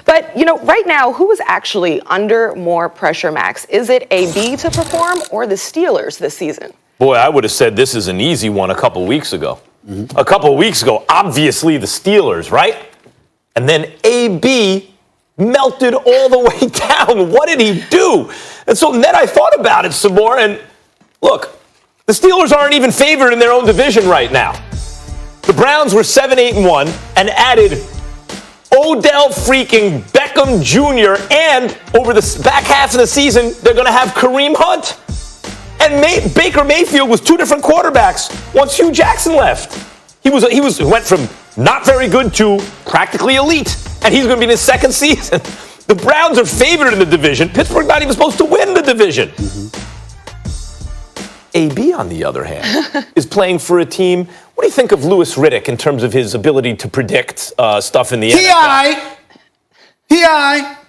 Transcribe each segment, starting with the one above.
But, right now, who is actually under more pressure, Max? Is it AB to perform or the Steelers this season? Boy, I would have said this is an easy one a couple weeks ago. A couple weeks ago, obviously the Steelers, right? And then AB melted all the way down. What did he do? And so then I thought about it some more, and look, the Steelers aren't even favored in their own division right now. The Browns were 7-8-1 and added Odell freaking Beckham Jr. and over the back half of the season, they're going to have Kareem Hunt. And Baker Mayfield was two different quarterbacks once Hugh Jackson left. He went from not very good to practically elite, and he's going to be in his second season. The Browns are favored in the division. Pittsburgh not even supposed to win the division. AB, on the other hand, is playing for a team. What do you think of Louis Riddick in terms of his ability to predict stuff in the NFL?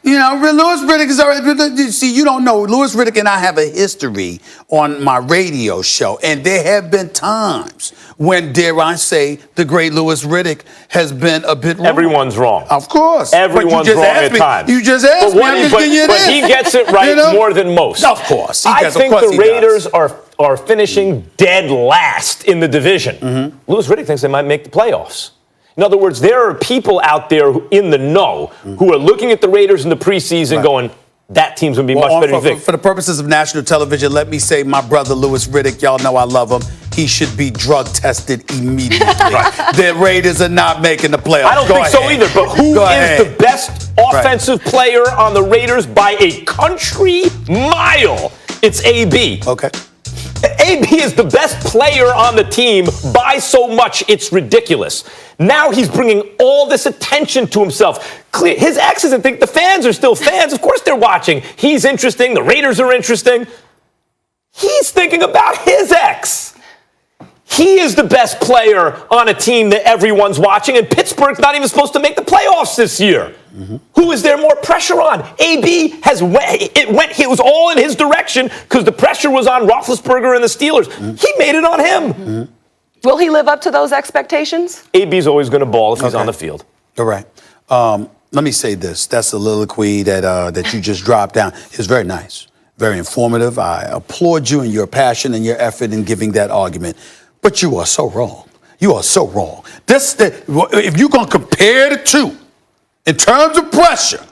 Louis Riddick is already. See, you don't know. Louis Riddick and I have a history on my radio show, and there have been times when, dare I say, the great Louis Riddick has been a bit wrong. Everyone's wrong. Of course. Everyone's wrong at times. You just asked me. But he gets it right more than most. Of course. I think the Raiders are finishing dead last in the division. Louis Riddick thinks they might make the playoffs. In other words, there are people out there in the know who are looking at the Raiders in the preseason going, that team's going to be much better than you think. For the purposes of national television, let me say my brother Louis Riddick, y'all know I love him. He should be drug tested immediately. The Raiders are not making the playoffs. I don't think so either, but who is the best offensive player on the Raiders by a country mile? It's AB. Okay. AB is the best player on the team by so much, it's ridiculous. Now he's bringing all this attention to himself. His exes and think the fans are still fans. Of course they're watching. He's interesting. The Raiders are interesting. He's thinking about his ex. He is the best player on a team that everyone's watching, and Pittsburgh's not even supposed to make the playoffs this year. Who is there more pressure on? AB it was all in his direction because the pressure was on Roethlisberger and the Steelers. He made it on him. Will he live up to those expectations? AB's always going to ball if he's on the field. All right. Let me say this. That soliloquy that you just dropped down is very nice, very informative. I applaud you and your passion and your effort in giving that argument. But you are so wrong. You are so wrong. If you're going to compare the two in terms of pressure,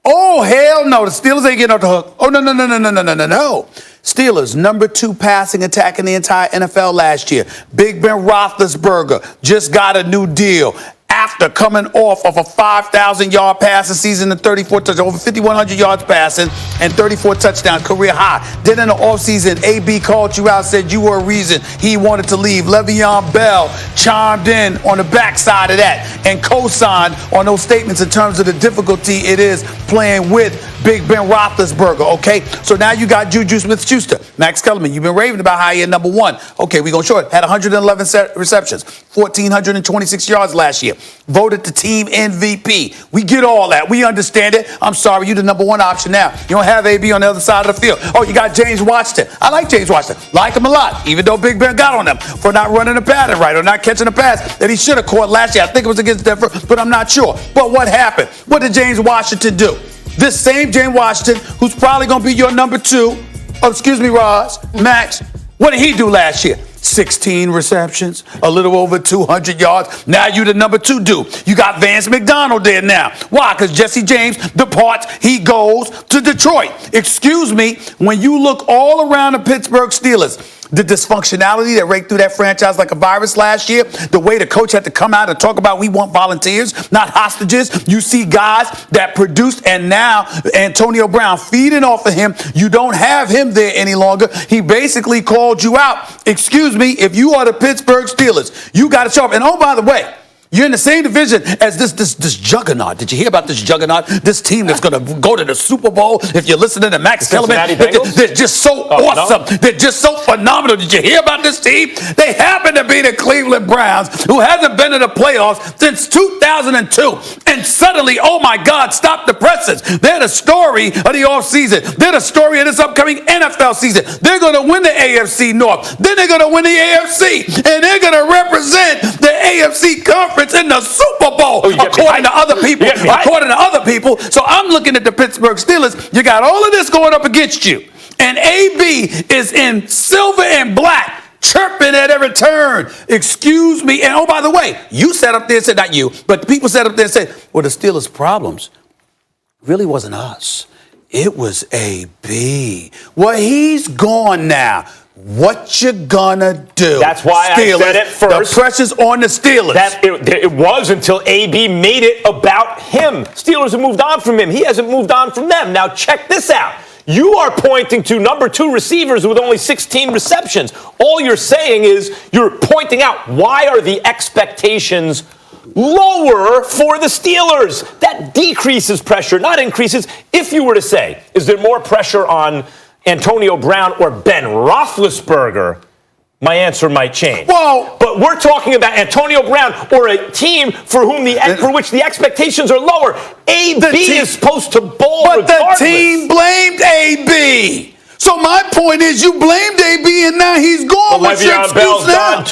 oh, hell no. The Steelers ain't getting off the hook. Oh, no. Steelers, number 2 passing attack in the entire NFL last year. Big Ben Roethlisberger just got a new deal after coming off of a 5,000-yard passing season and 34 touchdowns, over 5,100 yards passing and 34 touchdowns, career high. Then in the offseason, AB called you out, said you were a reason he wanted to leave. Le'Veon Bell chimed in on the backside of that and co-signed on those statements in terms of the difficulty it is playing with Big Ben Roethlisberger, okay? So now you got Juju Smith-Schuster. Max Kellerman, you've been raving about how you're number 1. Okay, we're going to show it. Had 111 receptions, 1,426 yards last year. Voted the team MVP. We get all that. We understand it. I'm sorry, you're the number 1 option now. You don't have AB on the other side of the field. Oh, you got James Washington. I like James Washington. Like him a lot, even though Big Ben got on him for not running the pattern right or not catching a pass that he should have caught last year. I think it was against Denver, but I'm not sure. But what happened? What did James Washington do? This same James Washington, who's probably going to be your number 2, Max, what did he do last year? 16 receptions, a little over 200 yards. Now you the number 2 dude. You got Vance McDonald there now. Why? Because Jesse James departs. He goes to Detroit. Excuse me, when you look all around the Pittsburgh Steelers, the dysfunctionality that raked through that franchise like a virus last year, the way the coach had to come out and talk about we want volunteers, not hostages. You see guys that produced, and now Antonio Brown feeding off of him. You don't have him there any longer. He basically called you out. Excuse me, if you are the Pittsburgh Steelers, you got to show up. And oh, by the way, you're in the same division as this juggernaut. Did you hear about this juggernaut? This team that's going to go to the Super Bowl. If you're listening to Max Kellerman, they're just so awesome. No. They're just so phenomenal. Did you hear about this team? They happen to be the Cleveland Browns, who hasn't been in the playoffs since 2002. And suddenly, oh my God, stop the presses. They're the story of the offseason. They're the story of this upcoming NFL season. They're going to win the AFC North. Then they're going to win the AFC. And they're going to represent the AFC Conference offense in the Super Bowl, Oh, according to other people. According to other people. So I'm looking at the Pittsburgh Steelers. You got all of this going up against you. And AB is in silver and black, chirping at every turn. Excuse me. And oh, by the way, you sat up there and said, not you, but people sat up there and said, well, the Steelers' problems really wasn't us. It was AB. Well, he's gone now. What you gonna do? That's why Steelers, I said it first. The pressure's on the Steelers. It was until AB made it about him. Steelers have moved on from him. He hasn't moved on from them. Now check this out. You are pointing to number 2 receivers with only 16 receptions. All you're saying is you're pointing out why are the expectations lower for the Steelers. That decreases pressure, not increases. If you were to say, is there more pressure on Antonio Brown or Ben Roethlisberger, my answer might change. Well, but we're talking about Antonio Brown or a team for which the expectations are lower. AB is supposed to bowl regardless. The team blamed AB. So my point is, you blamed AB and now he's gone. Well, What's your Le'Veon excuse Bell's now? gone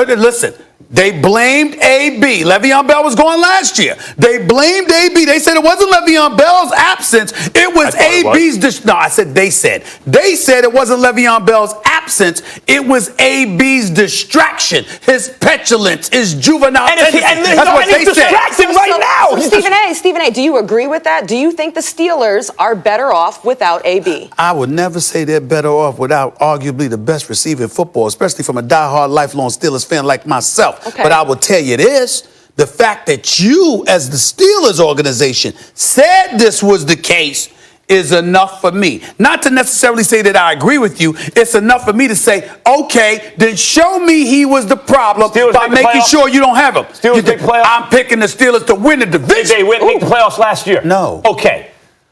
too. Listen. They blamed AB. Le'Veon Bell was gone last year. They blamed AB. They said it wasn't Le'Veon Bell's absence. It was AB's. No, I said they said. They said it wasn't Le'Veon Bell's absence. It was AB's distraction, his petulance, his juvenile tendency. That's what they said. Distracted right now. Stephen A., do you agree with that? Do you think the Steelers are better off without AB? I would never say they're better off without arguably the best receiver in football, especially from a diehard, lifelong Steelers fan like myself. Okay. But I will tell you this, the fact that you, as the Steelers organization, said this was the case is enough for me. Not to necessarily say that I agree with you. It's enough for me to say, okay, then show me he was the problem by making sure you don't have him. Steelers make playoffs? I'm picking the Steelers to win the division. Did they make the playoffs last year? No. Okay.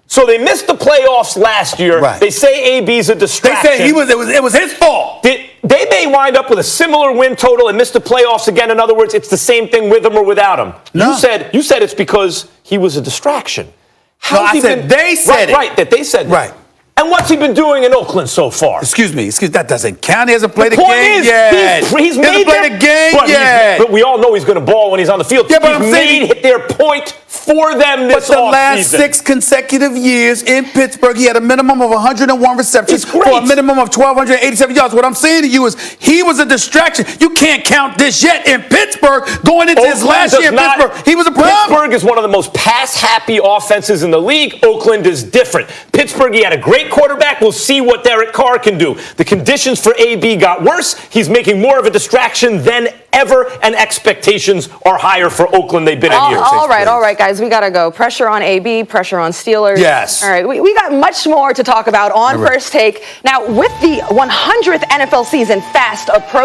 So they missed the playoffs last year. Right. They say AB's a distraction. They say it was his fault. They may wind up with a similar win total and miss the playoffs again. In other words, it's the same thing with him or without him. No. You said it's because he was a distraction. They said it. Right, that they said that. Right. And what's he been doing in Oakland so far? Excuse me, that doesn't count. He hasn't played the point game is, yet. He's made played the game yet. But we all know he's going to ball when he's on the field. Yeah, but he's made their point for them this offseason. But the last 6 consecutive years in Pittsburgh, he had a minimum of 101 receptions for a minimum of 1,287 yards. What I'm saying to you is he was a distraction. You can't count this yet in Pittsburgh. Going into his last year in Pittsburgh, he was a problem. Pittsburgh is one of the most pass-happy offenses in the league. Oakland is different. Pittsburgh, he had a great quarterback. We'll see what Derek Carr can do. The conditions for AB got worse. He's making more of a distraction than ever, and expectations are higher for Oakland than they've been in years. All right, guys, we got to go. Pressure on AB, pressure on Steelers. Yes. All right, we got much more to talk about on First Take. Now, with the 100th NFL season fast approaching,